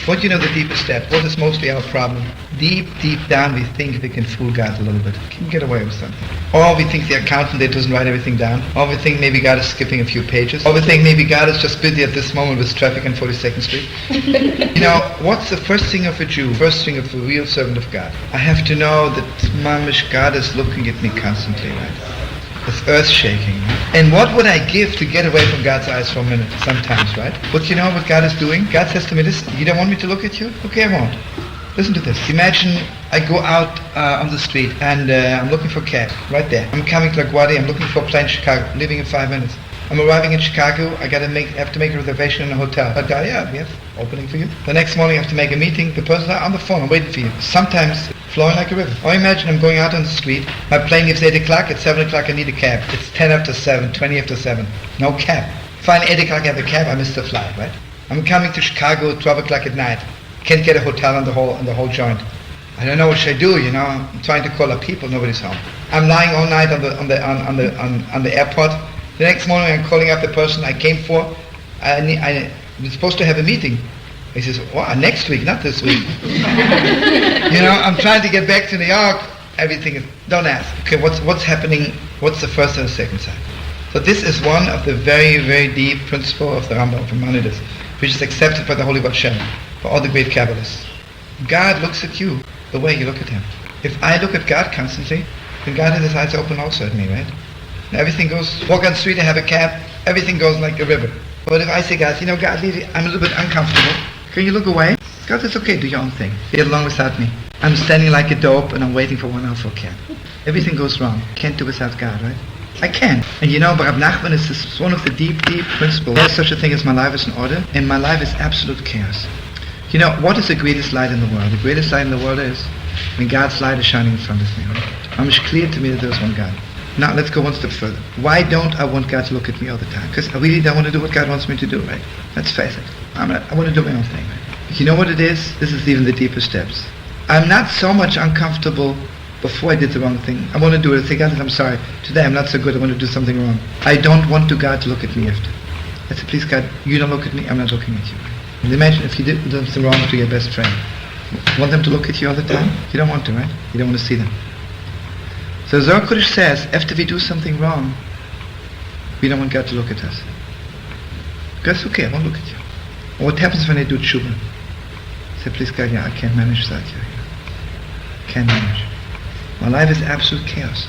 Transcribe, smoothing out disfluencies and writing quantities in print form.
What you know the deepest step? What is mostly our problem? Deep down we think we can fool God a little bit. We can get away with something. Or we think the accountant that doesn't write everything down. Or we think maybe God is skipping a few pages. Or we think maybe God is just busy at this moment with traffic on 42nd Street. You know, what's the first thing of a Jew? First thing of a real servant of God? I have to know that mamish God is looking at me constantly, right? It's earth-shaking. And what would I give to get away from God's eyes for a minute? Sometimes, right? But you know what God is doing? God says to me, listen, you don't want me to look at you? Okay, I won't. Listen to this. Imagine I go out on the street and I'm looking for a cab, right there. I'm coming to LaGuardia, I'm looking for a plane in Chicago, leaving in 5 minutes. I'm arriving in Chicago, I have to make a reservation in a hotel. But yeah, we have opening for you. The next morning I have to make a meeting, the person's on the phone, I'm waiting for you. Sometimes flowing like a river. Or imagine I'm going out on the street, my plane gives 8 o'clock, at 7 o'clock I need a cab. It's 10 after 7, 20 after 7. No cab. Fine, 8 o'clock I have a cab, I missed the flight, right? I'm coming to Chicago at 12 o'clock at night. Can't get a hotel on the whole joint. I don't know what should I do, you know. I'm trying to call up people, nobody's home. I'm lying all night on the airport. The next morning I'm calling up the person I came for. I was supposed to have a meeting. He says, wow, next week, not this week. You know, I'm trying to get back to New York. Everything is, don't ask. Okay, what's happening? What's the first and the second side? So this is one of the very, very deep principles of the Rambam of Maimonides, which is accepted by the Holy Baal Shem, by all the great Kabbalists. God looks at you the way you look at Him. If I look at God constantly, then God has His eyes open also at me, right? And everything goes, walk on the street, I have a cab, everything goes like a river. But if I say, God, you know, God, I'm a little bit uncomfortable. Can you look away? God says, okay, do your own thing. Get along without me. I'm standing like a dope and I'm waiting for 1 hour for a cab. Everything goes wrong. Can't do without God, right? I can. And you know, Rav Nachman is one of the deep principles. There's such a thing as my life is in order, and my life is absolute chaos. You know, what is the greatest light in the world? The greatest light in the world is when God's light is shining in front of me. Right? It's clear to me that there's one God. Now, let's go one step further. Why don't I want God to look at me all the time? Because I really don't want to do what God wants me to do, right? Let's face it. I want to do my own thing, right? You know what it is? This is even the deeper steps. I'm not so much uncomfortable before I did the wrong thing. I want to do it. I say, God, I'm sorry. Today I'm not so good. I want to do something wrong. I don't want God to look at me after. I say, please, God, you don't look at me. I'm not looking at you. And imagine if you did something wrong to your best friend. You want them to look at you all the time? You don't want to, right? You don't want to see them. So Zohar Kodesh says, after we do something wrong, we don't want God to look at us. God's okay, I won't look at you. Or what happens when I do tshuva? I say, please God, yeah, I can't manage that. Can't manage. My life is absolute chaos.